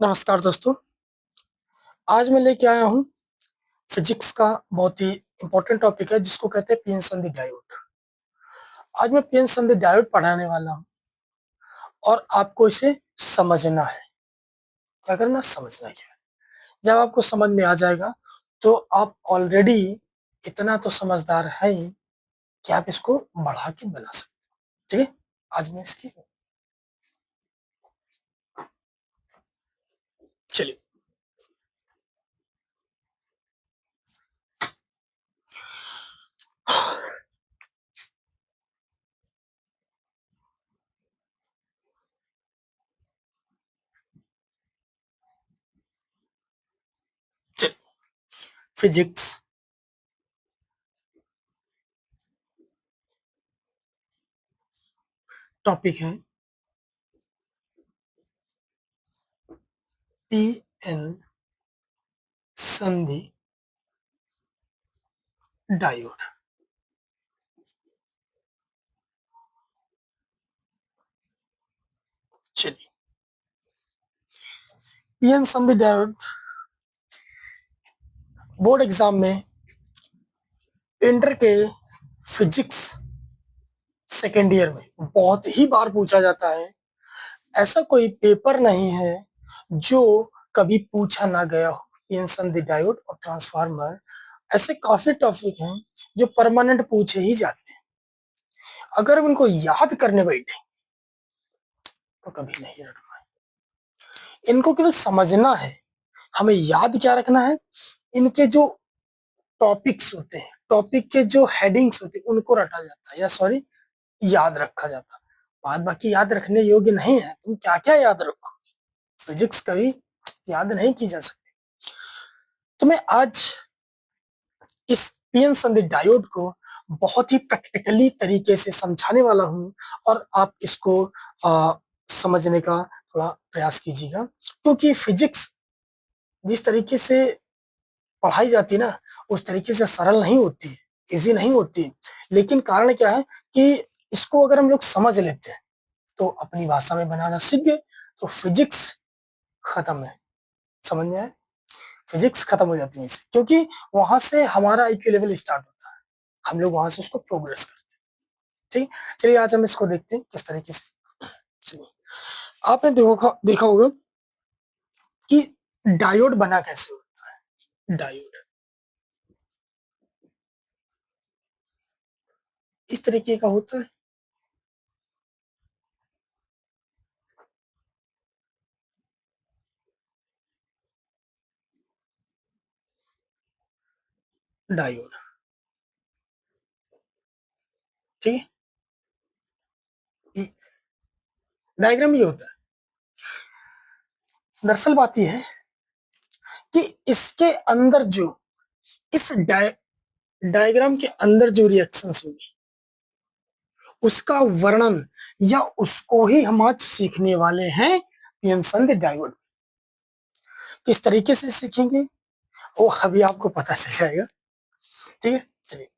नमस्कार दोस्तों। आज मैं लेके आया हूँ फिजिक्स का बहुत ही इम्पोर्टेंट टॉपिक है जिसको कहते हैं पीएन संधि डायोड। आज मैं पीएन संधि डायोड पढ़ाने वाला हूँ और आपको इसे समझना है। क्या करना? समझना क्या है। जब आपको समझ में आ जाएगा तो आप ऑलरेडी इतना तो समझदार हैं कि आप इसको बढ़ा के बना सकते हैं। ठीक है, आज मैं इसकी चलिए चलिए फिजिक्स टॉपिक है पीएन संधि डायोड। चलिए, पीएन संधि डायोड बोर्ड एग्जाम में इंटर के फिजिक्स सेकेंड ईयर में बहुत ही बार पूछा जाता है। ऐसा कोई पेपर नहीं है जो कभी पूछा ना गया हो। पीएन संधि डायोड और ट्रांसफार्मर ऐसे काफी टॉपिक हैं जो परमानेंट पूछे ही जाते हैं। अगर हम इनको याद करने बैठे तो कभी नहीं रट पाए। इनको केवल समझना है। हमें याद क्या रखना है? इनके जो टॉपिक्स होते हैं, टॉपिक के जो हेडिंग्स होते हैं, उनको रटा जाता है या सॉरी याद रखा जाता। बाद बाकी याद रखने योग्य नहीं है। तुम क्या क्या याद रखो, फिजिक्स कभी याद नहीं की जा सकती। तो मैं आज इस पीएन संधि डायोड को बहुत ही प्रैक्टिकली तरीके से समझाने वाला हूं और आप इसको समझने का थोड़ा प्रयास कीजिएगा, क्योंकि फिजिक्स जिस तरीके से पढ़ाई जाती है ना, उस तरीके से सरल नहीं होती, इजी नहीं होती। लेकिन कारण क्या है कि इसको अगर हम लोग समझ लेते हैं तो अपनी भाषा में बनाना सीख गए तो फिजिक्स खत्म है। समझ में आया? फिजिक्स खत्म हो जाती है इससे, क्योंकि वहां से हमारा आईक्यू लेवल स्टार्ट होता है। हम लोग वहां से उसको प्रोग्रेस करते हैं। ठीक, चलिए आज हम इसको देखते हैं किस तरीके से। चलिए, आपने देखा होगा कि डायोड बना कैसे होता है। डायोड इस तरीके का होता है। डायोड, ठीक है, डायग्राम ये होता है। दरअसल बात यह है कि इसके अंदर जो इस डायग्राम के अंदर जो रिएक्शंस होगी उसका वर्णन या उसको ही हम आज सीखने वाले हैं पीएन संधि डायोड। किस तरीके से सीखेंगे वो अभी आपको पता चल जाएगा। ठीक है, चलिए।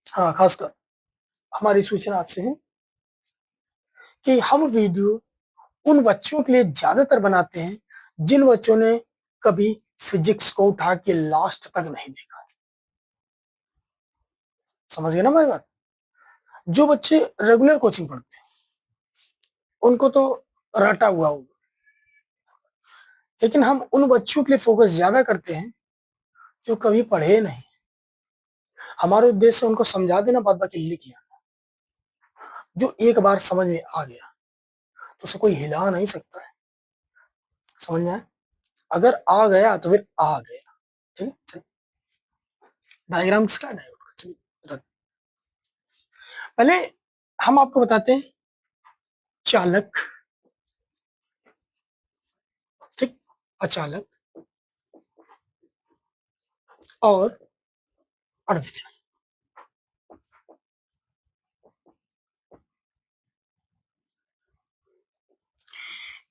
हाँ, खासकर हमारी सूचना आपसे है कि हम वीडियो उन बच्चों के लिए ज्यादातर बनाते हैं जिन बच्चों ने कभी फिजिक्स को उठा के लास्ट तक नहीं देखा। समझ गए ना मेरी बात? जो बच्चे रेगुलर कोचिंग पढ़ते हैं उनको तो रटा हुआ होगा, लेकिन हम उन बच्चों के लिए फोकस ज्यादा करते हैं जो कभी पढ़े नहीं। हमारा उद्देश्य उनको समझा देना, बाद बाकी लिख आना। जो एक बार समझ में आ गया तो उसे कोई हिला नहीं सकता है। समझ में आया? अगर आ गया तो फिर आ गया। ठीक है, चलिए। डायग्राम किसका? डायोड का। चलिए बताते हैं। पहले हम आपको बताते हैं चालक, ठीक, अचालक और अर्धचालक।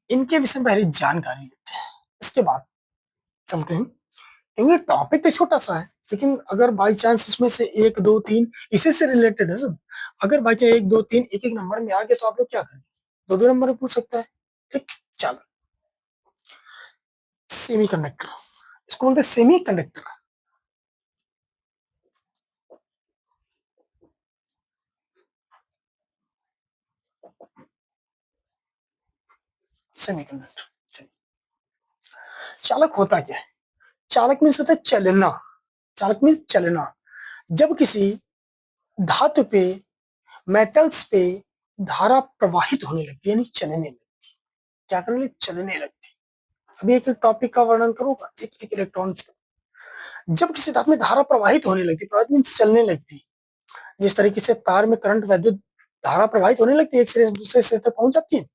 इनके विषय में पहले जानकारी लेते हैं, इसके बाद चलते हैं। क्योंकि टॉपिक तो छोटा सा है, लेकिन अगर बाई चांस इसमें से एक दो तीन इसी से रिलेटेड है सब। अगर बाई चांस एक दो तीन एक एक नंबर में आ गए तो आप लोग क्या करें? दो दो नंबर में पूछ सकता है। ठीक, चलो। सेमीकंडक्टर, इसको बोलते हैं सेमीकंडक्टर। सेमीकंडक्टर। चालक होता क्या है? चालक मीन्स होता है चलना। चालक मीन्स चलना। जब किसी धातु पे, मेटल्स पे धारा प्रवाहित होने लगती है, यानी चलने लगती, क्या करने लगती? चलने लगती। अभी एक एक टॉपिक का वर्णन करूंगा, एक एक इलेक्ट्रॉन से। जब किसी धातु में धारा प्रवाहित होने लगती, प्रवाहित मीन्स चलने लगती, जिस तरीके से तार में करंट, वैद्युत धारा प्रवाहित होने लगती है, एक सिरे से दूसरे सिरे तक पहुंच जाती है,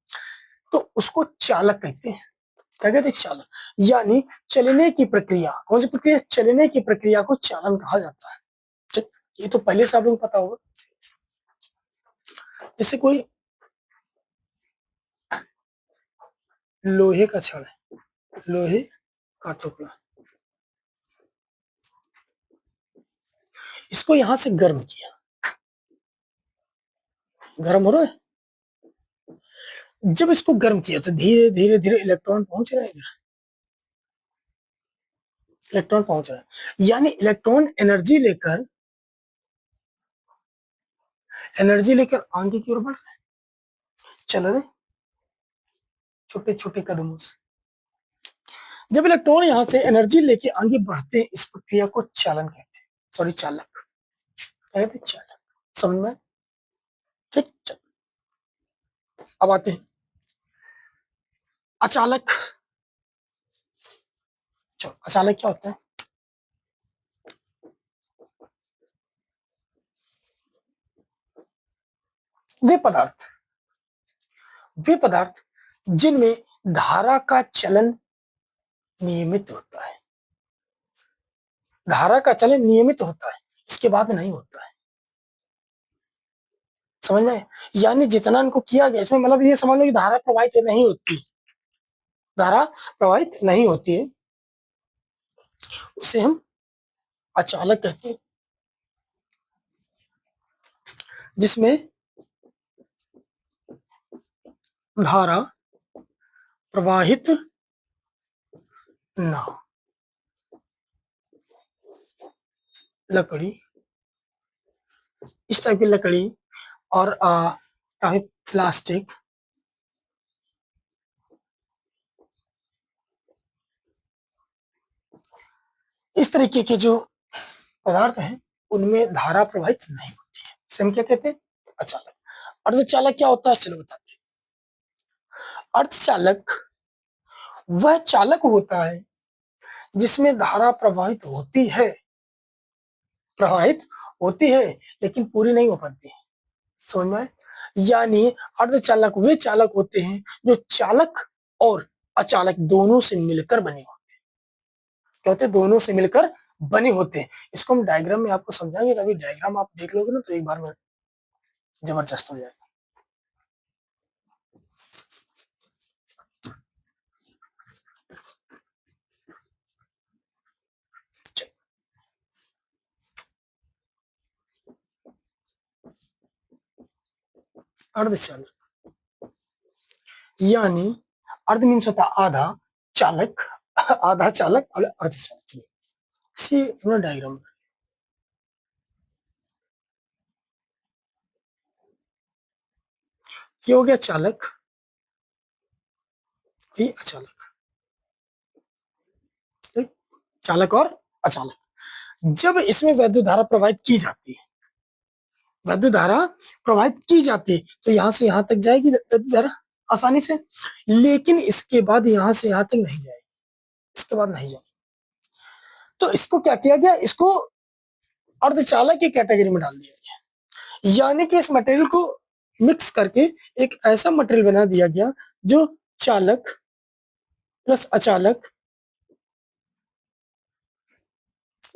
तो उसको चालक कहते हैं। क्या कहते हैं? चालक। यानी चलने की प्रक्रिया, कौन सी प्रक्रिया? चलने की प्रक्रिया को चालन कहा जाता है। ठीक, ये तो पहले से आप लोगों को पता होगा। जैसे कोई लोहे का छड़ है, लोहे का टुकड़ा, इसको यहां से गर्म किया, गर्म हो रहा है। जब इसको गर्म किया तो धीरे धीरे धीरे इलेक्ट्रॉन पहुंच रहा है इधर, इलेक्ट्रॉन पहुंच रहा है, यानी इलेक्ट्रॉन एनर्जी लेकर आगे की ओर बढ़ रहे, चल रहे छोटे छोटे कदमों से। जब इलेक्ट्रॉन यहां से एनर्जी लेके आगे बढ़ते हैं, इस प्रक्रिया को चालन कहते हैं, सॉरी चालक कहते हैं, चालक। समझ में? ठीक, चल अब आते हैं अचालक। चलो, अचालक क्या होता है? वे पदार्थ, वे पदार्थ जिनमें धारा का चलन नियमित होता है, धारा का चलन नियमित होता है, इसके बाद नहीं होता है। समझ में? यानी जितना इनको किया गया, इसमें मतलब ये समझ लो कि धारा प्रवाहित नहीं होती, धारा प्रवाहित नहीं होती है, उसे हम अचालक कहते हैं। जिसमें धारा प्रवाहित ना हो। लकड़ी, इस टाइप की लकड़ी, और काफी प्लास्टिक, इस तरीके के जो पदार्थ हैं, उनमें धारा प्रवाहित नहीं होती है, इसे हम क्या कहते हैं? अचालक। अर्धचालक क्या होता है? चलो बताते हैं। अर्धचालक वह चालक होता है जिसमें धारा प्रवाहित होती है, प्रवाहित होती है, लेकिन पूरी नहीं हो पाती है। समझ में आए? यानी अर्धचालक वे चालक होते हैं जो चालक और अचालक दोनों से मिलकर बने होते हैं। क्या होते हैं? दोनों से मिलकर बने होते हैं। इसको हम डायग्राम में आपको समझाएंगे, तभी डायग्राम आप देख लोगे ना तो एक बार में जबरदस्त हो जाएगा। अर्धचालक यानी अर्ध मीन्स होता है आधा, चालक आधा चालक और अर्धचालक। इसी डायग्राम में ये हो गया चालक, ये अचालक। ठीक? चालक और अचालक। जब इसमें वैद्युत धारा प्रवाहित की जाती है, वैद्युत धारा प्रवाहित की जाती है, तो यहां से यहां तक जाएगी वैद्युत धारा आसानी से, लेकिन इसके बाद यहां से यहां तक नहीं जाएगी, इसके बाद नहीं जाएगी। तो इसको क्या किया गया? इसको अर्धचालक की कैटेगरी में डाल दिया गया, यानी कि इस मटेरियल को मिक्स करके एक ऐसा मटेरियल बना दिया गया जो चालक प्लस अचालक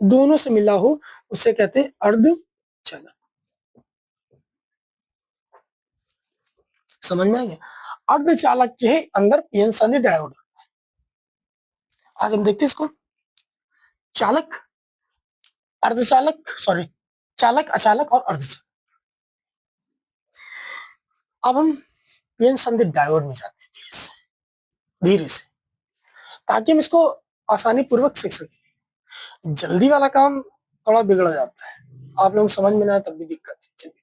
दोनों से मिला हो, उसे कहते हैं अर्धचालक। समझ में आ गया? अर्धचालक के अंदर पीएन संधि डायोड। आज हम देखते हैं इसको, चालक, अर्धचालक, सॉरी, चालक, अचालक और अर्धचालक। अब हम पीएन संधि डायोड में जाते हैं धीरे से, ताकि हम इसको आसानी पूर्वक सीख सके। जल्दी वाला काम थोड़ा बिगड़ जाता है, आप लोग समझ में ना आए तब भी दिक्कत है। चलिए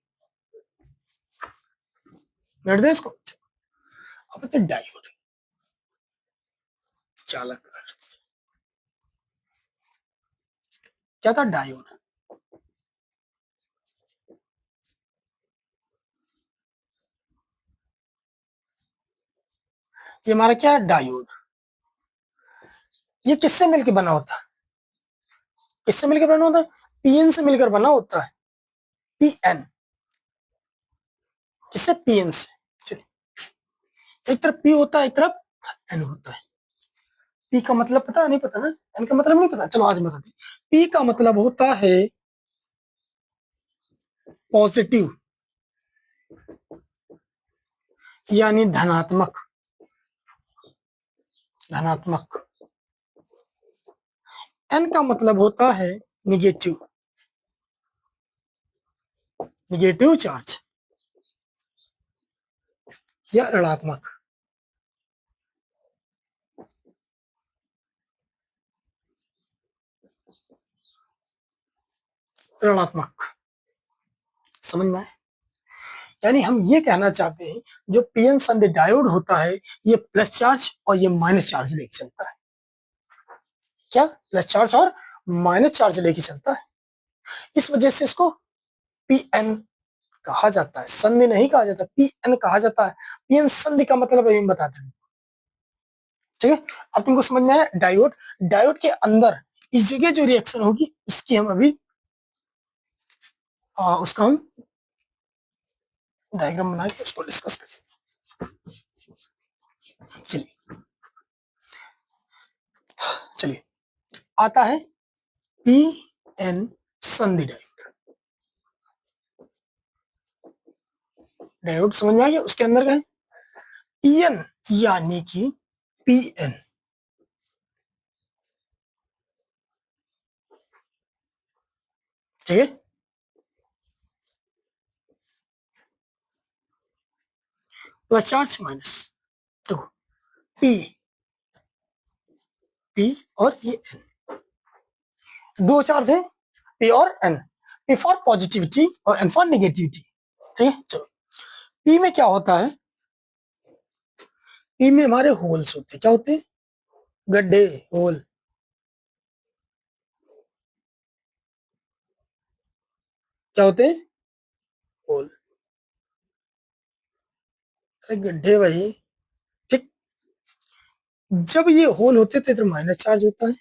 निर्देश को अब डायोड चालक अर्थ क्या था? डायोड ये हमारा क्या है? डायोड। ये किससे मिलकर बना होता है? किससे मिलकर बना होता है? पीएन से मिलकर बना होता है। पीएन किससे? पीएन से। चलिए एक तरफ पी होता है, एक तरफ एन होता है। पी का मतलब पता नहीं, पता ना? एन का मतलब नहीं पता, चलो आज बता दी। पी का मतलब होता है पॉजिटिव यानी धनात्मक। धनात्मक। एन का मतलब होता है निगेटिव। निगेटिव चार्ज या ऋणात्मक। ऋणात्मक। समझ में आए? यानी हम ये कहना चाहते हैं जो पीएन संधि डायोड होता है ये प्लस चार्ज और ये माइनस चार्ज लेके चलता है। क्या? प्लस चार्ज और माइनस चार्ज लेके चलता है। इस वजह से इसको पीएन कहा जाता है, संधि नहीं कहा जाता, पीएन कहा जाता है। पीएन संधि का मतलब अभी हम बताते हैं। ठीक है, अब तुमको समझ में आया? डायोड, डायोड के अंदर इस जगह जो रिएक्शन होगी उसकी हम अभी उसका हम डायग्राम बना के उसको डिस्कस करें। चलिए चलिए आता है पी एन संधि डायोड। डायोड समझ में आ गया? उसके अंदर का है पीएन यानी कि पीएन ठीक है। प्लस चार्ज माइनस, तो पी पी और ये एन, दो चार्ज है पी और एन। पी फॉर पॉजिटिविटी और एन फॉर नेगेटिविटी। ठीक है, चलो पी में क्या होता है? पी में हमारे होल्स होते हैं। क्या होते हैं? गड्ढे, होल। क्या होते हैं? होल। अरे गड्ढे वही। ठीक, जब ये होल होते हैं तो इधर माइनस चार्ज होता है।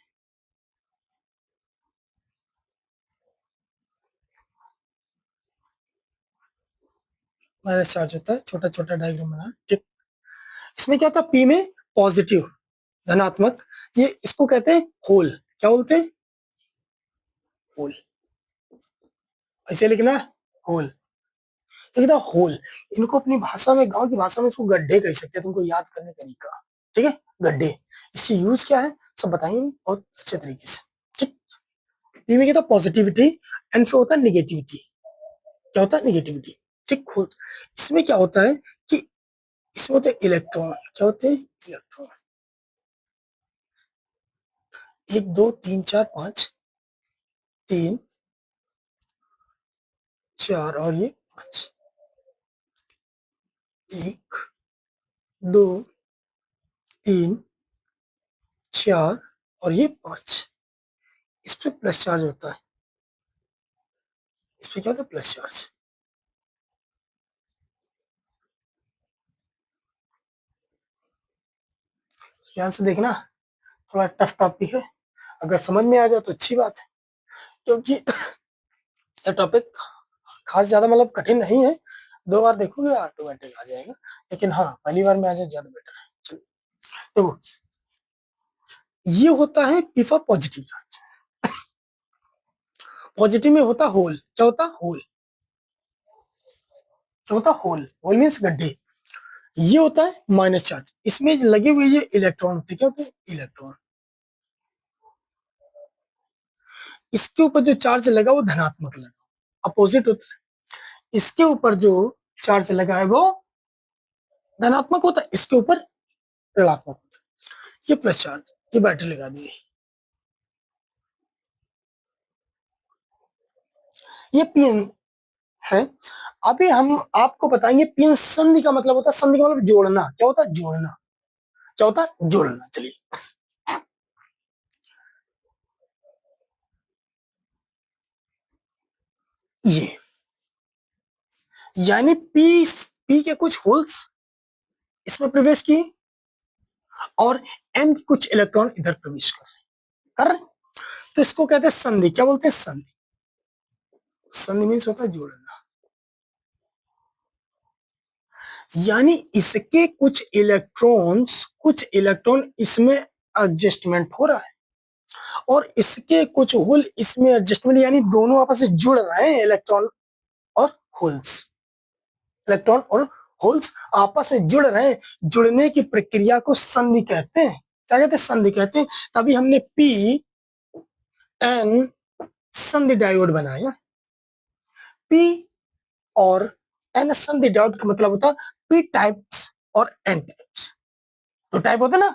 माइनस चार्ज होता है, छोटा छोटा डायग्राम बना। ठीक, इसमें क्या होता है? पी में पॉजिटिव धनात्मक, ये इसको कहते हैं होल। क्या बोलते हैं? होल। ऐसे लिखना है, होल। तो होल, इनको अपनी भाषा में, गांव की भाषा में इसको गड्ढे कह सकते हैं। तुमको याद करने का तरीका। ठीक है, गड्ढे। इससे यूज क्या है सब बताएंगे बहुत अच्छे तरीके से। ठीक, पी में क्या था? पॉजिटिविटी, एन पे होता है निगेटिविटी। क्या होता है? निगेटिविटी। ठीक, खुद इसमें क्या होता है कि इसमें होते हैं इलेक्ट्रॉन। क्या होते हैं? इलेक्ट्रॉन। एक दो तीन चार पांच, तीन चार और ये पांच। एक दो तीन चार और ये पांच। इस पे प्लस चार्ज होता है। इस पे क्या होता है? Plus charge. ध्यान से देखना, थोड़ा टफ टॉपिक है। अगर समझ में आ जाए तो अच्छी बात है, क्योंकि ये टॉपिक खास ज्यादा मतलब कठिन नहीं है। दो बार देखोगे ऑटोमेटिक आ जाएगा, लेकिन हाँ पहली बार में आ जाए ज्यादा बेटर है। चलो देखो, ये होता है P for positive charge. Positive में होता होल। क्या होता? होल। क्या होता? होल। होल मीन्स गड्ढे। ये होता है माइनस चार्ज, इसमें लगे हुए ये इलेक्ट्रॉन होते हैं। क्या होते हैं? इलेक्ट्रॉन। इसके ऊपर जो चार्ज लगा वो धनात्मक लगा, अपोजिट होता है। इसके ऊपर जो चार्ज लगा है वो धनात्मक होता है, इसके ऊपर ऋणात्मक होता है। ये प्लस चार्ज, ये बैटरी लगा दी। ये पीएन है। अभी हम आपको बताएंगे पीएन संधि का मतलब होता है, संधि का मतलब जोड़ना। क्या होता है? जोड़ना। क्या होता है? जोड़ना। चलिए, ये यानी पी के कुछ होल्स इसमें प्रवेश किए और एन के कुछ इलेक्ट्रॉन इधर प्रवेश कर रहे हैं। तो इसको कहते हैं संधि। क्या बोलते हैं? संधि। संधि मीन्स होता है जोड़ना। यानी इसके कुछ इलेक्ट्रॉन इसमें एडजस्टमेंट हो रहा है और इसके कुछ होल इसमें एडजस्टमेंट, यानी दोनों आपस में जुड़ रहे हैं। और होल्स इलेक्ट्रॉन और होल्स आपस में जुड़ रहे हैं। जुड़ने की प्रक्रिया को संधि कहते हैं। क्या कहते हैं? संधि कहते हैं। तभी हमने पी एन संधि डायोड बनाया। पी और एन संधि डायोड का मतलब होता है पी टाइप्स और एन टाइप्स। तो टाइप होता है ना,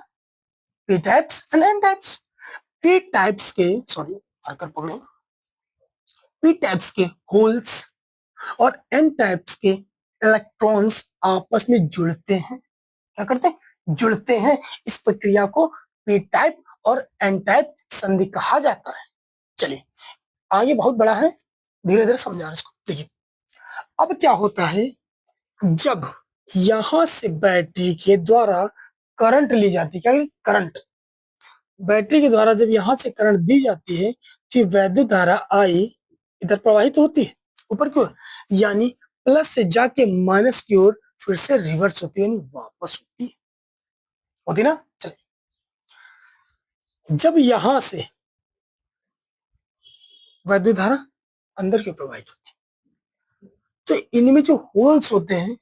P types and N types. P types के, सॉरी मार्कर पकड़े, पी टाइप्स के होल्स और एन टाइप्स के इलेक्ट्रॉन्स आपस में जुड़ते हैं। क्या करते हैं? जुड़ते हैं। इस प्रक्रिया को पी टाइप और एन टाइप संधि कहा जाता है। चलिए, आगे बहुत बड़ा है, धीरे धीरे समझा रहे इसको। देखिए, अब क्या होता है, जब यहां से बैटरी के द्वारा करंट ली जाती है, क्या करंट, बैटरी के द्वारा जब यहां से करंट दी जाती है तो वैद्युत धारा आई इधर प्रवाहित होती है ऊपर की ओर, यानी प्लस से जाके माइनस की ओर फिर से रिवर्स होती है, यानी वापस होती ना। चलिए, जब यहां से वैद्युत धारा अंदर की ओर प्रवाहित होती है तो इनमें जो होल्स होते हैं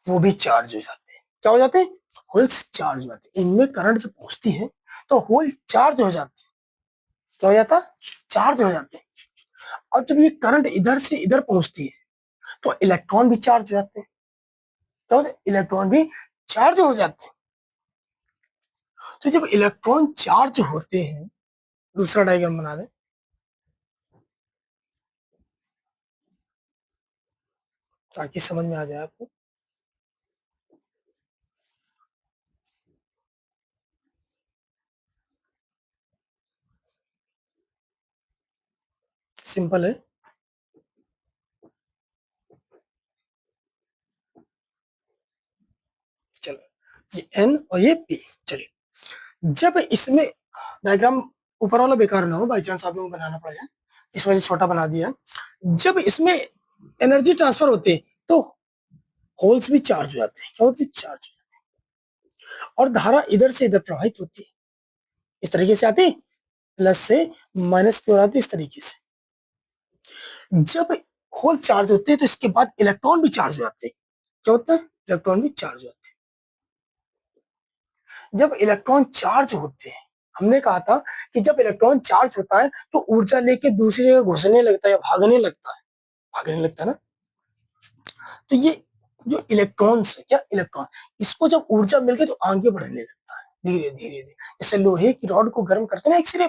वो भी चार्ज हो जाते हैं। क्या हो जाते हैं? होल्स चार्ज हो जाते हैं। इनमें करंट जब पहुंचती है तो होल चार्ज हो जाते हैं। क्या हो जाता है? चार्ज हो जाते हैं। और जब ये करंट इधर से इधर पहुंचती है तो इलेक्ट्रॉन भी चार्ज हो जाते हैं। तो इलेक्ट्रॉन भी चार्ज हो जाते हैं। तो जब इलेक्ट्रॉन चार्ज होते हैं, दूसरा डायग्राम बना दें ताकि समझ में आ जाए आपको। सिंपल है। चलो, ये एन और ये पी। चलिए, जब इसमें डायग्राम ऊपर वाला बेकार ना हो, बाई चांस आप लोगों को बनाना पड़ जाए, इस वजह से छोटा बना दिया। जब इसमें एनर्जी ट्रांसफर होते हैं तो होल्स भी चार्ज हो जाते हैं। क्या होते हैं? चार्ज। और धारा इधर से इधर प्रवाहित होती है। इस तरीके से आती है, प्लस से माइनस की ओर आती है, इस तरीके से। जब होल चार्ज होते हैं तो इसके बाद इलेक्ट्रॉन भी चार्ज हो जाते हैं। क्या होता है? इलेक्ट्रॉन भी चार्ज हो जाते हैं। जब इलेक्ट्रॉन चार्ज होते हैं, हमने कहा था कि जब इलेक्ट्रॉन चार्ज होता है तो ऊर्जा लेके दूसरी जगह घुसने लगता है या भागने लगता है ना। तो ये जो इलेक्ट्रॉन्स है, क्या इलेक्ट्रॉन, इसको जब ऊर्जा मिल गई तो आगे बढ़ने लगता है धीरे धीरे धीरे। जैसे लोहे की रॉड को गर्म करते हैं ना, एक सिरे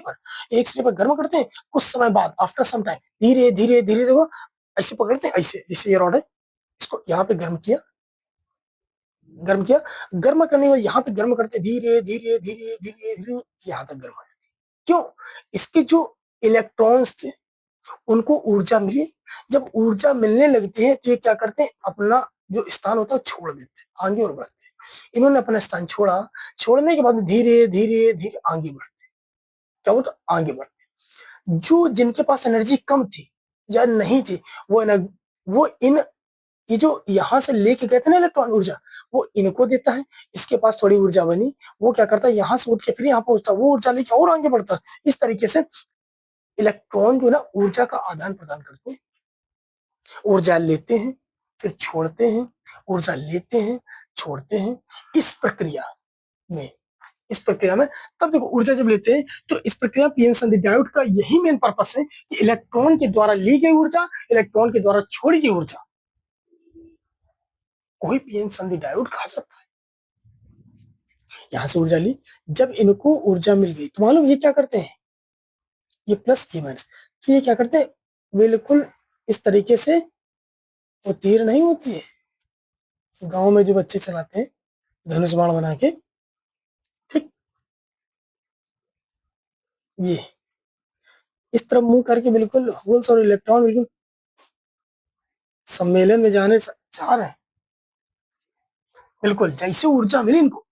पर गर्म करते हैं, कुछ समय बाद आफ्टर सम टाइम धीरे धीरे धीरे देखो ऐसे पकड़ते हैं, ऐसे जैसे ये रॉड है, इसको यहाँ पे गर्म किया, गर्म करने में यहाँ पे गर्म करते धीरे धीरे धीरे धीरे धीरे यहाँ तक गर्म हो जाती है। क्यों? इसके जो इलेक्ट्रॉन्स थे उनको ऊर्जा मिली। जब ऊर्जा मिलने लगती है तो ये क्या करते हैं, अपना जो स्थान होता है छोड़ देते हैं, आगे और बढ़ते हैं। इन्होंने अपना स्थान छोड़ा, छोड़ने के बाद धीरे धीरे धीरे आगे बढ़ते हैं। क्या होता? आगे बढ़ते हैं। जो जिनके पास एनर्जी कम थी या नहीं थी, वो वो इन ये जो यहाँ से लेके गए थे ना इलेक्ट्रॉन ऊर्जा, वो इनको देता है। इसके पास थोड़ी ऊर्जा बनी, वो क्या करता है, यहाँ से उठ के फिर यहाँ पहुंचता है, वो ऊर्जा लेके और आगे बढ़ता है। इस तरीके से इलेक्ट्रॉन जो है ना ऊर्जा का आदान प्रदान करते हैं। ऊर्जा लेते हैं, फिर छोड़ते हैं, ऊर्जा लेते हैं, छोड़ते हैं। इस प्रक्रिया में इस प्रक्रिया में तब देखो, ऊर्जा जब लेते हैं तो इस प्रक्रिया पीएन संधि डायोड का यही मेन पर्पस है कि इलेक्ट्रॉन के द्वारा ली गई ऊर्जा, इलेक्ट्रॉन के द्वारा छोड़ी गई ऊर्जा को ही पीएन संधि डायोड कहा जाता है। यहां से ऊर्जा ली, जब इनको ऊर्जा मिल गई तो मालूम ये क्या करते हैं, ये प्लस ये माइनस, तो ये क्या करते हैं, बिल्कुल इस तरीके से वो तीर नहीं होती है गांव में जो बच्चे चलाते हैं धनुष बाण बना के, ठीक, ये इस तरफ मुंह करके बिल्कुल होल्स और इलेक्ट्रॉन बिल्कुल सम्मेलन में जाने चाह रहे हैं। बिल्कुल जैसे ऊर्जा मिली इनको,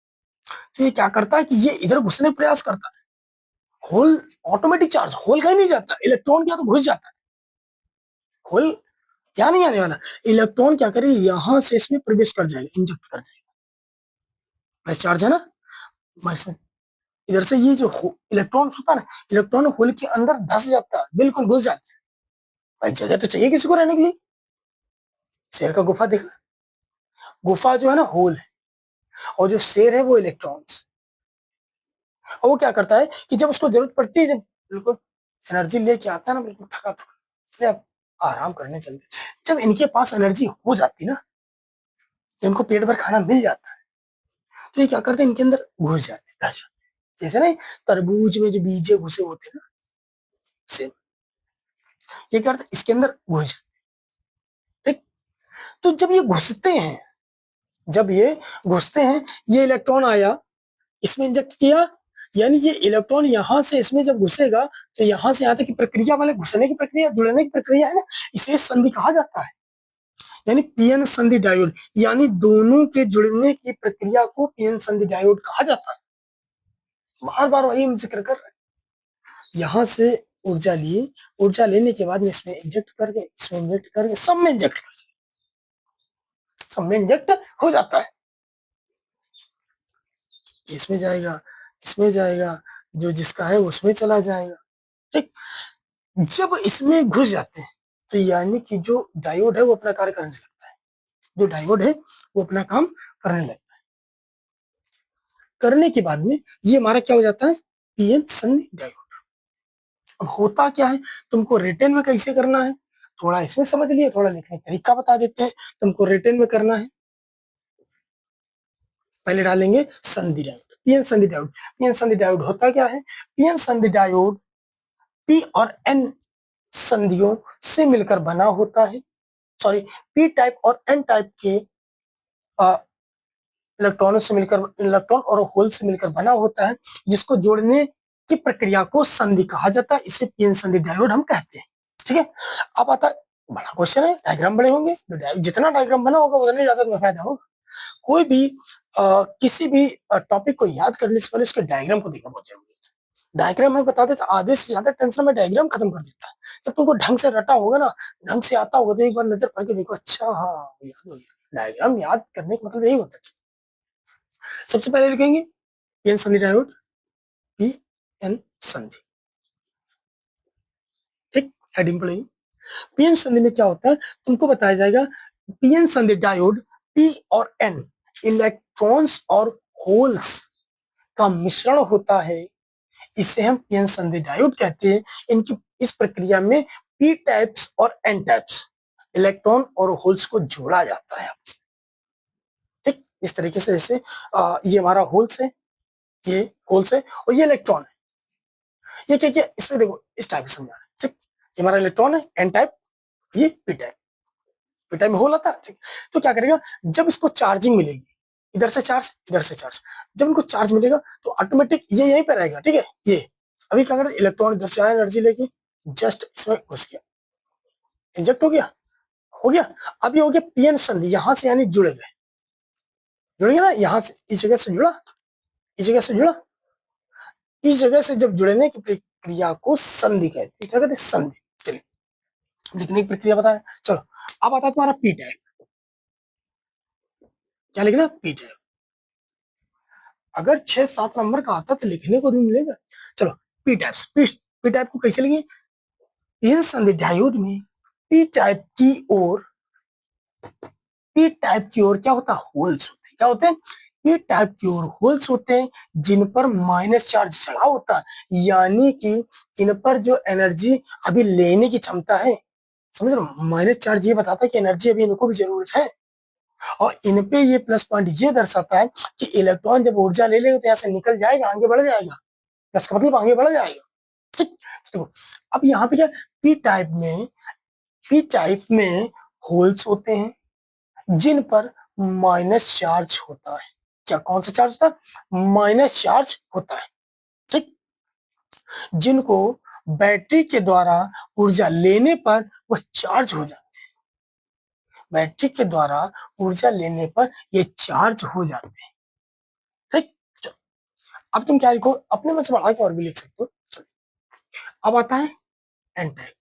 तो ये क्या करता है कि ये इधर घुसने का प्रयास करता है। होल ऑटोमेटिक चार्ज, होल कहीं नहीं जाता, इलेक्ट्रॉन क्या तो घुस जाता है। होल क्या नहीं आने वाला, इलेक्ट्रॉन क्या करेगा यहां से इसमें प्रवेश कर जाएगा, इंजेक्ट कर जाएगा। प्लस चार्ज है ना, इसमें इधर से ये जो इलेक्ट्रॉन होता है ना, इलेक्ट्रॉन होल के अंदर धस जाता है, बिल्कुल घुस जाता है। भाई जगह तो चाहिए किसी को रहने के लिए। शेर का गुफा देखा, गुफा जो है ना होल है, और जो शेर है वो इलेक्ट्रॉन्स। और वो क्या करता है कि जब उसको जरूरत पड़ती है, जब बिल्कुल एनर्जी लेके आता है ना, बिल्कुल थका थका, फिर अब आराम करने चलते, जब इनके पास एनर्जी हो जाती ना, इनको पेट भर खाना मिल जाता है, तो ये क्या करते हैं इनके अंदर घुस जाते हैं, धस जाते हैं। जैसे ना तरबूज में जो बीजे घुसे होते हैं ना, सेम ये क्या करते हैं इसके अंदर घुस जाते हैं, ठीक। तो जब ये घुसते हैं, जब ये घुसते हैं, ये इलेक्ट्रॉन आया, इसमें इंजेक्ट किया, यानी ये इलेक्ट्रॉन यहां से इसमें जब घुसेगा, तो यहां से यहां तक की प्रक्रिया, वाले घुसने की प्रक्रिया, जुड़ने की प्रक्रिया है ना, इसे संधि कहा जाता है। यानी पीएन संधि डायोड, यानी दोनों के जुड़ने की प्रक्रिया को पीएन संधि डायोड कहा जाता है। बार बार वही हम जिक्र कर रहे हैं। यहां से ऊर्जा ली, ऊर्जा लेने के बाद में इसमें इंजेक्ट करके, इसमें इंजेक्ट करके, सब में इंजेक्ट कर, सब में इंजेक्ट हो जाता है। इसमें जाएगा, इसमें जाएगा, जो जिसका है उसमें चला जाएगा, ठीक। जब इसमें घुस जाते हैं, तो यानी कि जो डायोड है वो अपना कार्य करने लगता है, जो डायोड है वो अपना काम करने लगता है। करने के बाद में ये हमारा क्या हो जाता है, पीएन संधि डायोड। अब होता क्या है, तुमको रिटर्न में कैसे करना है, थोड़ा इसमें समझ लिया, थोड़ा लिखने का तरीका बता देते हैं। तुमको रिटर्न में करना है, पहले डालेंगे संधि डायोड, पीएन संधि डायोड। पीएन संधि डायोड होता क्या है, पीएन संधि डायोड पी और एन संधियों से मिलकर बना होता है। सॉरी, पी टाइप और एन टाइप के इलेक्ट्रॉनों से मिलकर, इलेक्ट्रॉन और होल से मिलकर बना होता है, जिसको जोड़ने की प्रक्रिया को संधि कहा जाता है। इसे पीएन संधि डायोड हम कहते हैं, ठीक है। अब आता बड़ा क्वेश्चन है, डायग्राम बड़े होंगे, जितना डायग्राम बना होगा उतने ज्यादा तुम्हें फायदा होगा। कोई भी किसी भी टॉपिक को याद करने से पहले उसके डायग्राम को देखना बहुत जरूरी है। डायग्राम में बता देता, आधे से ज्यादा टेंशन में डायग्राम खत्म कर देता है। जब तुमको ढंग से रटा होगा ना, ढंग से आता होगा, तो एक बार नजर पड़ के देखो, अच्छा हाँ याद हो गया। डायग्राम याद करने का मतलब यही होता है। सबसे पहले लिखेंगे पीएन संधि डायोड, पी एन संधि, ठीक, हेडिंग पढ़ेंगे। पीएन संधि में क्या होता है तुमको बताया जाएगा। पीएन संधि डायोड पी और एन इलेक्ट्रॉन्स और होल्स का मिश्रण होता है, इसे हम पीएन संधि डायोड कहते हैं। इनकी इस प्रक्रिया में पी टाइप्स और एन टाइप्स इलेक्ट्रॉन और होल्स को जोड़ा जाता है, ठीक। इस तरीके से जैसे ये हमारा होल्स है, ये होल्स है, और ये इलेक्ट्रॉन है। ये क्या क्या इसमें देखो, इस टाइप से समझा रहे हैं, ठीक। ये हमारा इलेक्ट्रॉन है, एन टाइप, ये पी टाइप, पी टाइप में होल आता है, ठीक। तो क्या करेगा, जब इसको चार्जिंग मिलेगी, इधर से चार्ज, इधर से चार्ज, जब इनको चार्ज मिलेगा तो ऑटोमेटिक ये यहीं पे रहेगा, ठीक है। ये अभी क्या करे, इलेक्ट्रॉन इधर से आया एनर्जी लेके, जस्ट इसमें घुस गया, इंजेक्ट हो गया, हो गया। अब ये हो गया पीएन संधि, यहां से यानी जुड़ गए, जुड़ गया ना, यहाँ से इस जगह से जुड़ा, इस जगह से जुड़ा, इस जगह से जब जुड़ने की प्रक्रिया को संधि कहते हैं, क्या कहते हैं, संधि। चलिए लिखने की प्रक्रिया बता रहे, चलो। अब आता है तुम्हारा पी टाइप, क्या लिखना, पी टाइप। अगर 6-7 नंबर का आता तो लिखने को नहीं मिलेगा। चलो पी टाइप्स, पी टाइप को कैसे लिखेंगे, इस संधि डायोड में पी टाइप की ओर, पी टाइप की ओर क्या होता है, होल्स होते हैं, क्या होते हैं, पी टाइप की ओर होल्स होते हैं, जिन पर माइनस चार्ज चढ़ा होता है, यानी कि इन पर जो एनर्जी अभी लेने की क्षमता है, समझ रहे हो, माइनस चार्ज ये बताता है कि एनर्जी अभी इनको भी जरूरत है। और इन पे ये प्लस पॉइंट ये दर्शाता है कि इलेक्ट्रॉन जब ऊर्जा ले लेगा तो यहाँ से निकल जाएगा, आगे बढ़ जाएगा, प्लस का मतलब आगे बढ़ जाएगा, ठीक। तो अब यहाँ पे क्या, पी टाइप में पी टाइप में होल्स होते हैं जिन पर माइनस चार्ज होता है। क्या कौन सा चार्ज होता है? माइनस चार्ज होता है। ठीक, जिनको बैटरी के द्वारा ऊर्जा लेने पर वह चार्ज हो जाते हैं। बैटरी के द्वारा ऊर्जा लेने पर ये चार्ज हो जाते हैं। ठीक, चलो अब तुम क्या लिखो, अपने मन से बढ़ा के और भी लिख सकते हो। चलो अब आता है एन टाइप।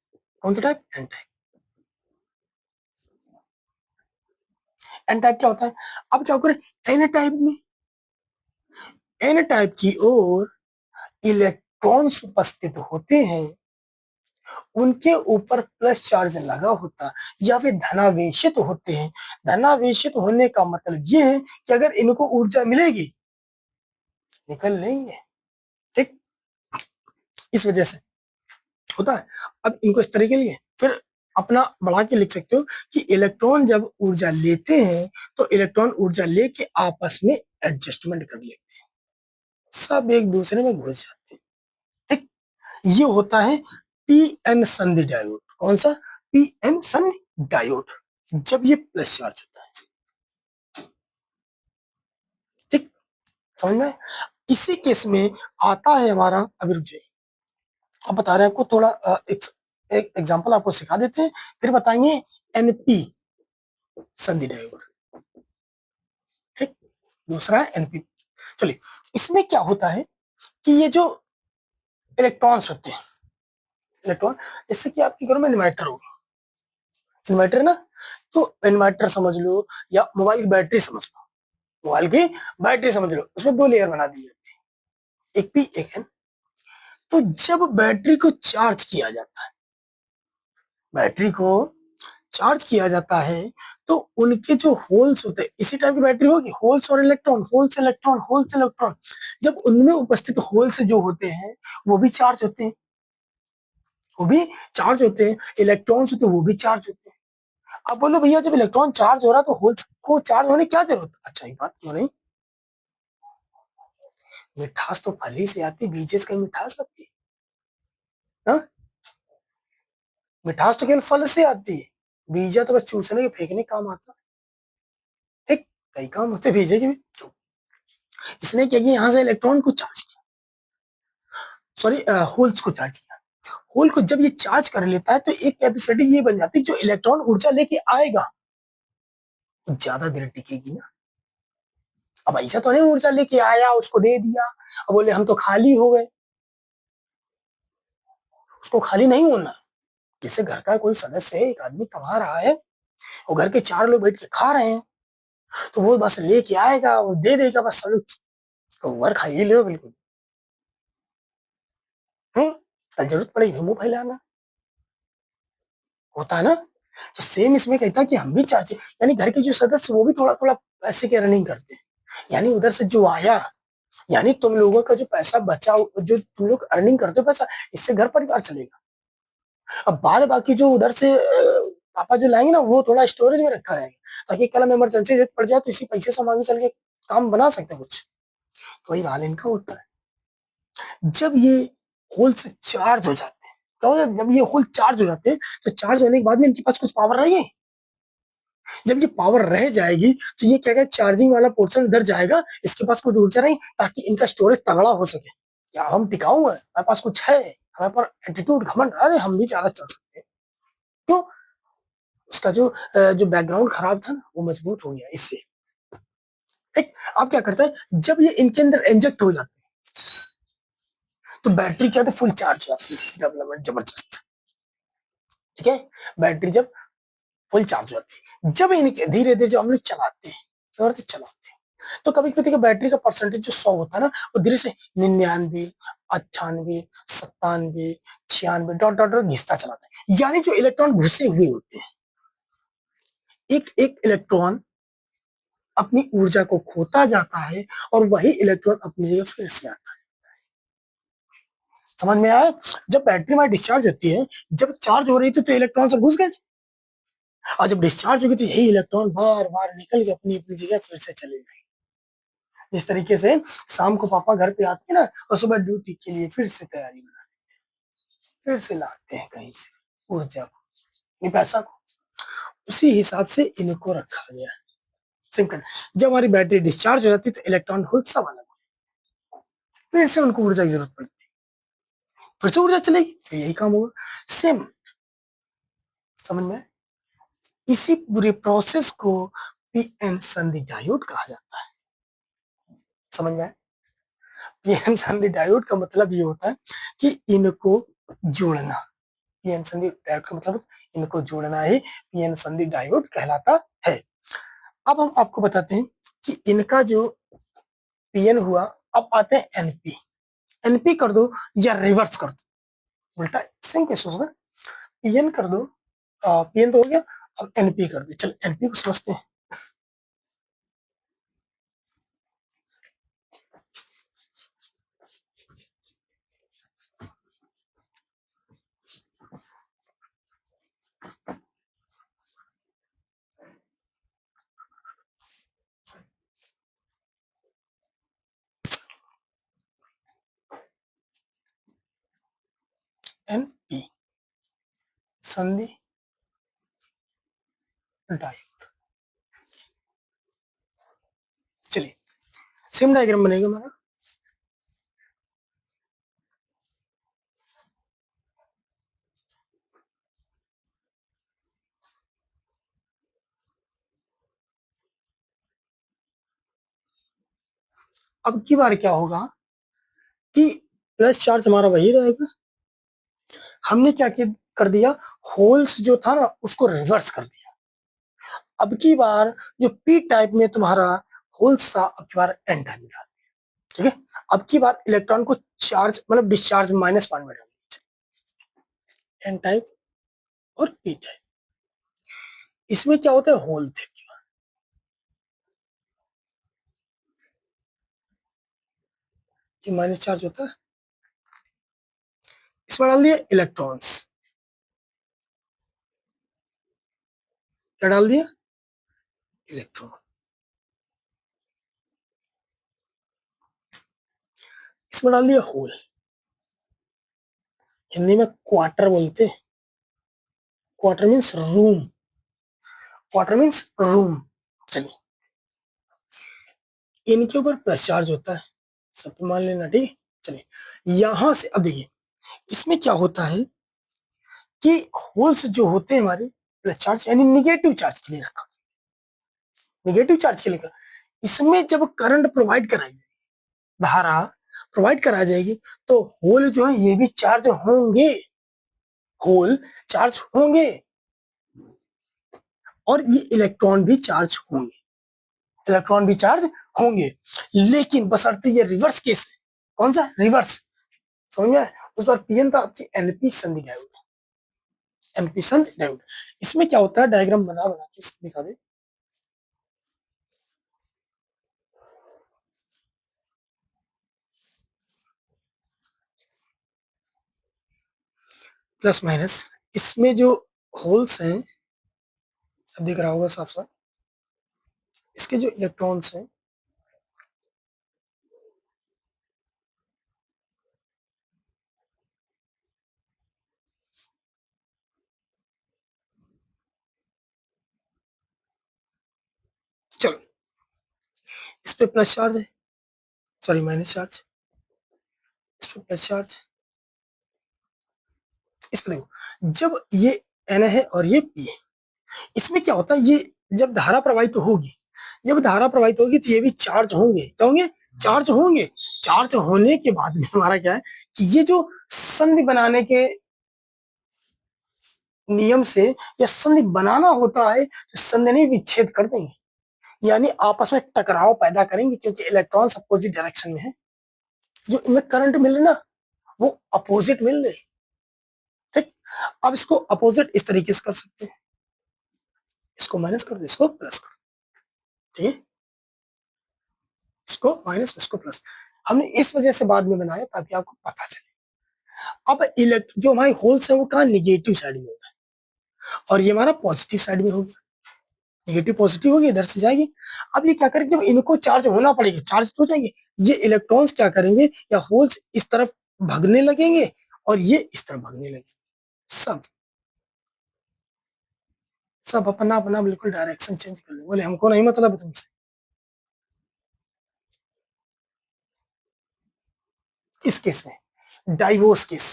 कौन सा type? N type. N type क्या होता है? अब क्या करें, एन टाइप में एन टाइप की ओर इलेक्ट्रॉन्स उपस्थित होते हैं, उनके ऊपर प्लस चार्ज लगा होता या फिर धनावेशित होते हैं। धनावेशित होने का मतलब ये है कि अगर इनको ऊर्जा मिलेगी निकल लेंगे। ठीक, इस वजह से होता है। अब इनको इस तरीके लिए फिर अपना बढ़ा के लिख सकते हो कि इलेक्ट्रॉन जब ऊर्जा लेते हैं तो इलेक्ट्रॉन ऊर्जा लेके आपस में एडजस्टमेंट कर लेते हैं, सब एक दूसरे में घुस जाते हैं। ठीक, ये होता है पी एन संधि डायोड। कौन सा? पी एन संधि डायोड, जब ये प्लस चार्ज होता है। ठीक, समझ में? इसी केस में आता है हमारा, अभी रुक जाइए, अब बता रहे हैं आपको थोड़ा एक एग्जांपल आपको सिखा देते हैं, फिर बताएंगे एनपी संधि डायोड। ठीक, दूसरा है एनपी। चलिए, इसमें क्या होता है कि ये जो इलेक्ट्रॉन्स होते हैं, इलेक्ट्रॉन, जैसे कि आपके घर में इन्वर्टर होगा, इन्वर्टर ना, तो इन्वर्टर समझ लो या मोबाइल की बैटरी समझ लो, मोबाइल की बैटरी समझ लो, उसमें दो लेयर बना दी जाती है, एक पी एक एन। तो जब बैटरी को चार्ज किया जाता है, बैटरी को चार्ज किया जाता है, तो उनके जो होल्स होते हैं, इसी टाइप की बैटरी होगी, होल्स और electron, holes electron, holes electron, जब उनमें उपस्थित होल्स जो होते हैं वो भी चार्ज होते हैं, वो भी चार्ज होते हैं, इलेक्ट्रॉन्स होते हैं वो भी चार्ज होते हैं। अब बोलो भैया जब इलेक्ट्रॉन चार्ज हो रहा है तो होल्स को चार्ज होने की क्या जरूरत है? अच्छा, ये बात क्यों नहीं, मिठास तो फल ही से आती है, बीजे से कहीं मिठास आती है? हाँ? मिठास तो केवल फल से आती है, बीजा तो बस चूसने के फेंकने का काम आता है। ठीक, कई काम होते हैं बीजे के भी। इसने क्या किया, यहाँ से इलेक्ट्रॉन को चार्ज किया, सॉरी होल्स को चार्ज किया। होल को जब ये चार्ज कर लेता है तो एक कैपेसिटी ये बन जाती है, जो इलेक्ट्रॉन ऊर्जा लेके आएगा वो ज्यादा देर टिकेगी ना। अब ऐसा तो नहीं ऊर्जा लेके आया उसको दे दिया अब बोले हम तो खाली हो गए, उसको खाली नहीं होना। जैसे घर का कोई सदस्य है, एक आदमी कमा रहा है और घर के चार लोग बैठ के खा रहे हैं, तो वो बस लेके आएगा वो दे देगा, बस सब लोग तो वर खा ही लो बिल्कुल। हम्म, कल जरूरत पड़ेगी मुंह फैलाना, होता है ना। तो सेम इसमें कहता है कि हम भी चाहते, यानी घर के जो सदस्य वो भी थोड़ा थोड़ा पैसे की रनिंग करते हैं, यानी उधर से जो आया, यानी तुम लोगों का जो पैसा बचा, जो तुम लोग अर्निंग करते हो पैसा, इससे घर परिवार चलेगा। अब बाद बाकी जो उधर से पापा जो लाएंगे ना वो थोड़ा स्टोरेज में रखा रहेगा, ताकि कल में इमरजेंसी जरूरत पड़ जाए तो इसी पैसे से हम आगे चल के काम बना सकते हैं कुछ। तो वही हाल इनका होता है। जब ये होल से चार्ज हो जाते हैं, क्या होता है, जब ये होल चार्ज हो जाते हैं तो चार्ज होने के बाद में इनके पास कुछ पावर रहेगी। जब ये पावर रह जाएगी तो ये क्या कहते हैं, चार्जिंग वाला पोर्शन इधर जाएगा, इसके पास कुछ ऊर्जा नहीं, ताकि इनका स्टोरेज तगड़ा हो सके। क्या हम टिकाऊ है, हमारे पास कुछ है, हमारे पास एटीट्यूड घमंड, अरे हम भी ज्यादा चल सकते हैं। क्यों? उसका जो बैकग्राउंड खराब था ना वो मजबूत हो गया इससे। ठीक, अब क्या करता है, जब ये इनके अंदर इंजेक्ट हो जाते हैं तो बैटरी क्या होती है, फुल चार्ज हो जाती है, डेवलपमेंट जबरदस्त। ठीक है, बैटरी जब फुल चार्ज हो जाती है, जब इनके धीरे धीरे जब हम लोग चलाते हैं, क्या करते हैं, चलाते हैं, तो कभी कभी देखिए बैटरी का परसेंटेज जो 100 होता है ना, वो धीरे से 99, 98, 97, 96 डॉट डॉट डॉट घिसता चलाता है, यानी जो इलेक्ट्रॉन घुसे हुए होते हैं, एक एक इलेक्ट्रॉन अपनी ऊर्जा को खोता जाता है और वही इलेक्ट्रॉन अपनी जगह फिर से आता है। समझ में आया? जब बैटरी हमारी डिस्चार्ज होती है, जब चार्ज हो रही थी तो इलेक्ट्रॉन सब घुस गए, और जब डिस्चार्ज होगी तो यही इलेक्ट्रॉन बार बार निकल के अपनी अपनी जगह फिर से चले गए। इस तरीके से शाम को पापा घर पे आते हैं ना और सुबह ड्यूटी के लिए फिर से तैयारी बनाते, फिर से लाते हैं कहीं से ऊर्जा को। ये पैसा को, उसी हिसाब से इनको रखा गया है। सिंपल। जब हमारी बैटरी डिस्चार्ज हो जाती है तो इलेक्ट्रॉन होल सब अलग, फिर से उनको ऊर्जा की जरूरत पड़ती है, फिर से ऊर्जा चलेगी, तो यही काम होगा। सेम, समझ में? इसी पूरे प्रोसेस को पीएन संधि डायोड कहा जाता है। समझ में? पीएन संधि डायोड का मतलब ये होता है कि इनको जोड़ना। पीएन संधि डायोड का मतलब इनको जोड़ना ही पीएन संधि डायोड कहलाता है। अब हम आपको बताते हैं कि इनका जो पीएन हुआ, अब आते हैं एनपी। एनपी कर दो या रिवर्स कर दो, उल्टा सेम केस हो सकता है। पीएन कर दो, पीएन तो हो गया, अब एनपी कर दो। चल एनपी को समझते हैं। एनपी संधि डायोड। चलिए सेम डायग्राम बनेगा हमारा। अब की बार क्या होगा कि प्लस चार्ज हमारा वही रहेगा, हमने क्या कर दिया, होल्स जो था ना उसको रिवर्स कर दिया। अब की बार जो पी टाइप में तुम्हारा होल्स था, अब की बार एन टाइप में डाल दिया। ठीक है, अब की बार इलेक्ट्रॉन को चार्ज मतलब डिस्चार्ज माइनस वन में डाल दिया, एन टाइप और पी टाइप। इसमें क्या होता है, होल थे, ये माइनस चार्ज होता है। इसमें डाल दिया इलेक्ट्रॉन्स, क्या डाल दिया, इलेक्ट्रॉन। इसमें डाल दिया होल, हिंदी में क्वार्टर बोलते हैं। Quarter means room, quarter means room. चलिए, इनके ऊपर प्लस चार्ज होता है, सब पे मान लेना, ठीक है। चलिए यहां से अब देखिए, इसमें क्या होता है कि होल्स जो होते हैं हमारे प्लस चार्ज यानी निगेटिव चार्ज के लिए रखा, निगेटिव चार्ज के लिए रखा। इसमें जब करंट प्रोवाइड कराई जाएगी, धारा प्रोवाइड कराई जाएगी, तो होल जो है ये भी चार्ज होंगे, होल चार्ज होंगे, और ये इलेक्ट्रॉन भी चार्ज होंगे, इलेक्ट्रॉन भी चार्ज होंगे। लेकिन बशर्ते ये रिवर्स केस है। कौन सा रिवर्स, समझ में? उस बार पीएन था, आपकी एनपी संधि डायोड, एनपी संधि डायोड। इसमें क्या होता है, डायग्राम बना बना के दिखा दे। प्लस माइनस, इसमें जो होल्स हैं, अब दिख रहा होगा साफ साफ, इसके जो इलेक्ट्रॉन्स हैं, चलो इस पे प्लस चार्ज है, सॉरी माइनस चार्ज, इस पे प्लस चार्ज, इस पे देखो, जब ये एन है और ये पी है, इसमें क्या होता है, ये जब धारा प्रवाहित तो होगी, जब धारा प्रवाहित होगी तो ये भी चार्ज होंगे, क्या होंगे, चार्ज होंगे। चार्ज होने के बाद में हमारा क्या है कि ये जो संधि बनाने के नियम से या संधि बनाना होता है, तो संधि विच्छेद कर देंगे, यानी आपस में टकराव पैदा करेंगे, क्योंकि इलेक्ट्रॉन अपोजिट डायरेक्शन में है। जो इनमें करंट मिल रहे ना, वो अपोजिट मिल रहे। ठीक, अब इसको अपोजिट इस तरीके से कर सकते हैं, इसको माइनस कर दो, इसको प्लस कर दो, ठीक है, इसको माइनस, इसको प्लस। हमने इस वजह से बाद में बनाया ताकि आपको पता चले। अब इलेक्ट जो हमारे होल्स है वो कहा निगेटिव साइड में होगा, और ये हमारा पॉजिटिव साइड में होगा, नेगेटिव पॉजिटिव होगी, इधर से जाएगी। अब ये क्या करेंगे, जब इनको चार्ज होना पड़ेगा, चार्ज तो हो जाएंगे, ये इलेक्ट्रॉन्स क्या करेंगे, या होल्स इस तरफ भागने लगेंगे और ये इस तरफ भागने लगेंगे, सब सब अपना अपना बिल्कुल डायरेक्शन चेंज कर ले, बोले हमको नहीं मतलब है तुमसे। इस केस में डाइवोर्स केस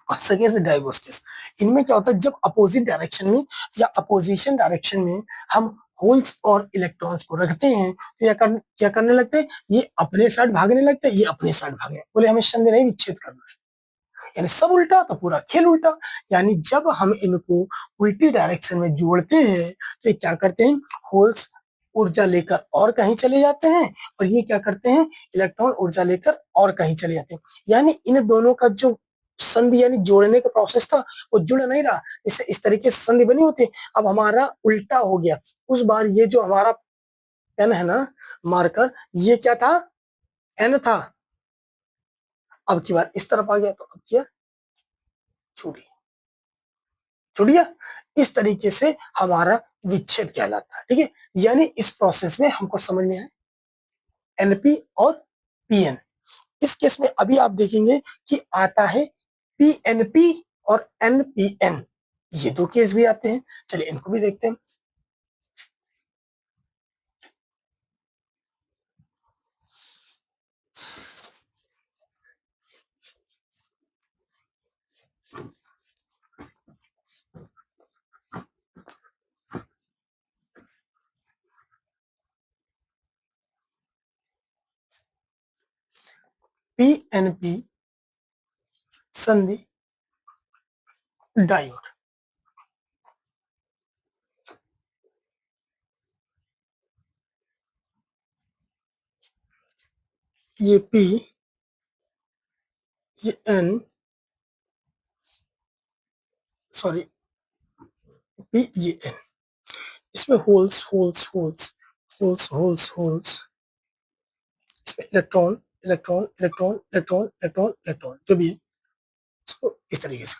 और सेकेंड से डाइवोर्स केस, इनमें क्या होता है जब अपोजिट डायरेक्शन में या अपोजिशन डायरेक्शन में हम होल्स और इलेक्ट्रॉन्स को रखते हैं तो क्या करने लगते हैं, ये अपने साइड भागने लगते हैं, ये अपने साइड भागने, बोले हमें संधि नहीं विच्छेद करना है। यानी सब उल्टा तो पूरा खेल उल्टा। यानी जब हम इनको उल्टी डायरेक्शन में जोड़ते हैं तो ये क्या करते हैं, होल्स ऊर्जा लेकर और कहीं चले जाते हैं और ये क्या करते हैं, इलेक्ट्रॉन ऊर्जा लेकर और कहीं चले जाते हैं। यानी इन दोनों का जो संधि यानी जोड़ने का प्रोसेस था वो जुड़ नहीं रहा, इससे इस तरीके से संधि बनी होती। अब हमारा उल्टा हो गया, उस बार ये जो हमारा पेन है ना, मार्कर, ये क्या था, एन था, अब की बार इस तरफ आ गया तो अब क्या, छूट गया, छूट गया। इस तरीके से हमारा विच्छेद कहलाता है, ठीक है। यानी इस प्रोसेस में हमको समझ में है एनपी और पीएन। इस केस में अभी आप देखेंगे कि आता है पीएनपी और एनपीएन, ये दो केस भी आते हैं। चलिए इनको भी देखते हैं। पीएनपी संधि डायोड, ये पी, ये एन, सॉरी पी, ये एन, इसमें holes holes holes holes holes holes, इसमें electron electron electron electron electron electron जो भी है, इसको इस तरीके से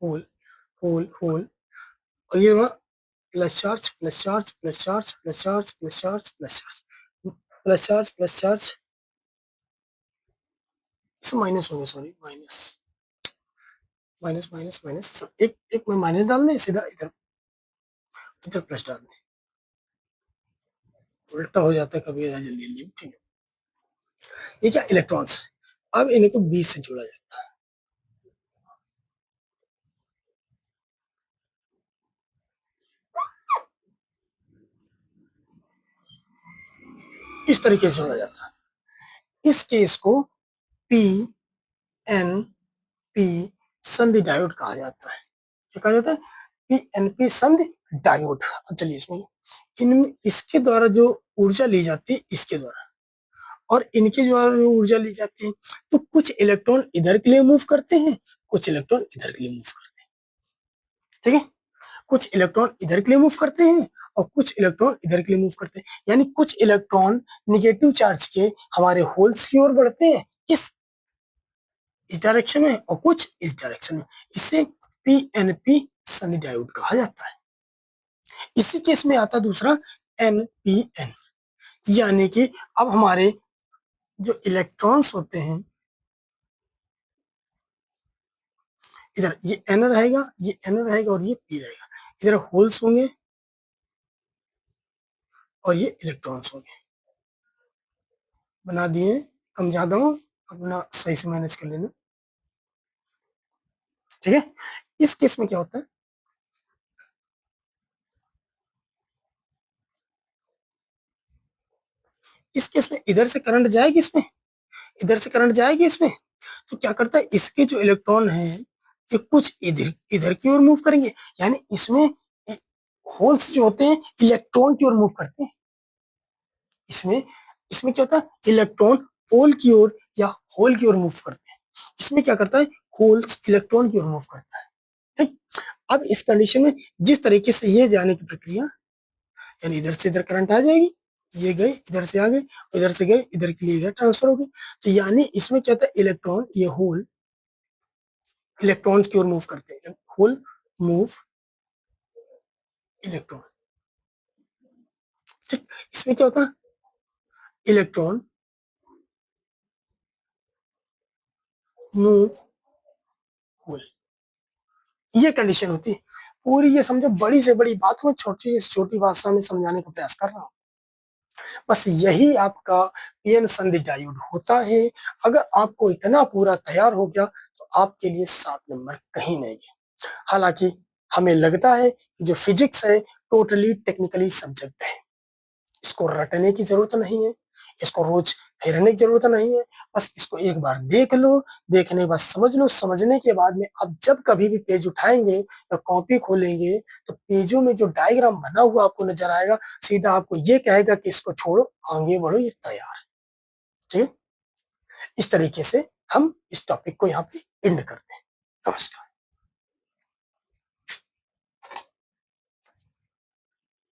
होल होल होल, और ये वहाँ plus charge plus charge plus charge plus charge plus charge plus charge plus charge plus charge, minus हो गया, sorry minus minus minus minus, एक एक में माइनस डाल दें, सीधा इधर इधर प्लस डाल दें, उल्टा हो जाता है कभी जल्दी जल्दी, ठीक है। ये क्या, इलेक्ट्रॉन्स, अब इनको बीच से जोड़ा जाता है, इस तरीके से जोड़ा जाता है। इस केस को पी एन पी संधि डायोड कहा जाता है। क्या कहा जाता है, पी एन पी संधि डायोड। अब चलिए इसमें इन इसके द्वारा जो ऊर्जा ली जाती है, इसके द्वारा और इनके द्वारा जो ऊर्जा ली जाती है, तो कुछ इलेक्ट्रॉन इधर के लिए मूव करते हैं, कुछ इलेक्ट्रॉन इधर के लिए मूव करते हैं, ठीक है। कुछ इलेक्ट्रॉन इधर के लिए मूव करते हैं और कुछ इलेक्ट्रॉन इधर के लिए मूव करते हैं। यानी कुछ इलेक्ट्रॉन निगेटिव चार्ज के हमारे होल्स की ओर बढ़ते हैं, किस, इस डायरेक्शन में, और कुछ इस डायरेक्शन में। इसे पीएनपी सनी डायोड कहा जाता है। इसी केस में आता दूसरा एनपीएन, यानी कि अब हमारे जो इलेक्ट्रॉन्स होते हैं, इधर ये एन रहेगा, ये एन रहेगा और ये पी रहेगा, इधर होल्स होंगे और ये इलेक्ट्रॉन्स होंगे। बना दिए, कम ज्यादा हो अपना सही से मैनेज कर लेना, ठीक है। इस केस में क्या होता है, इस केस में इधर से करंट जाएगी इसमें, इधर से करंट जाएगी इसमें, तो क्या करता है, इसके जो इलेक्ट्रॉन है ये कुछ इधर इधर की ओर मूव करेंगे। यानी इसमें होल्स जो होते हैं इलेक्ट्रॉन की ओर मूव करते हैं। इसमें इसमें क्या होता है, इलेक्ट्रॉन पोल की ओर या होल की ओर मूव करते हैं। इसमें क्या करता है, होल्स इलेक्ट्रॉन की ओर मूव करता है, ठीक। अब इस कंडीशन में जिस तरीके से ये जाने की प्रक्रिया, यानी इधर से इधर करंट आ जाएगी, ये गए इधर से आ गए, इधर से गए इधर के लिए इधर ट्रांसफर हो गई। तो यानी इसमें क्या होता है, इलेक्ट्रॉन, ये होल इलेक्ट्रॉन्स की ओर मूव करते हैं, होल मूव इलेक्ट्रॉन, ठीक। इसमें क्या होता है, इलेक्ट्रॉन मूव होल, ये कंडीशन होती है। पूरी ये समझो बड़ी से बड़ी बात को छोटी से छोटी भाषा में समझाने का प्रयास कर रहा हूँ। बस यही आपका पीएन संधि डायोड होता है। अगर आपको इतना पूरा तैयार हो गया तो आपके लिए 7 नंबर कहीं नहीं है। हालाँकि हमें लगता है कि जो फिज़िक्स है टोटली टेक्निकली सब्जेक्ट है। इसको रटने की ज़रूरत नहीं है, इसको रोज़ हेरने की ज़रूरत नहीं है, बस इसको एक बार देख लो, देखने के बाद समझ लो, समझने के बाद में आप जब कभी भी पेज उठाएँगे या कॉपी खोलेंगे, तो पेजों में जो डायग्राम बना हुआ आपको नज़र आएगा, सीधा आपको ये कहेगा कि इसको छोड़ो, आगे बढ़ो, ये तैयार है। ठीक है? इस तरीके से हम इस टॉपिक को यहाँ पे एंड करते हैं। नमस्कार।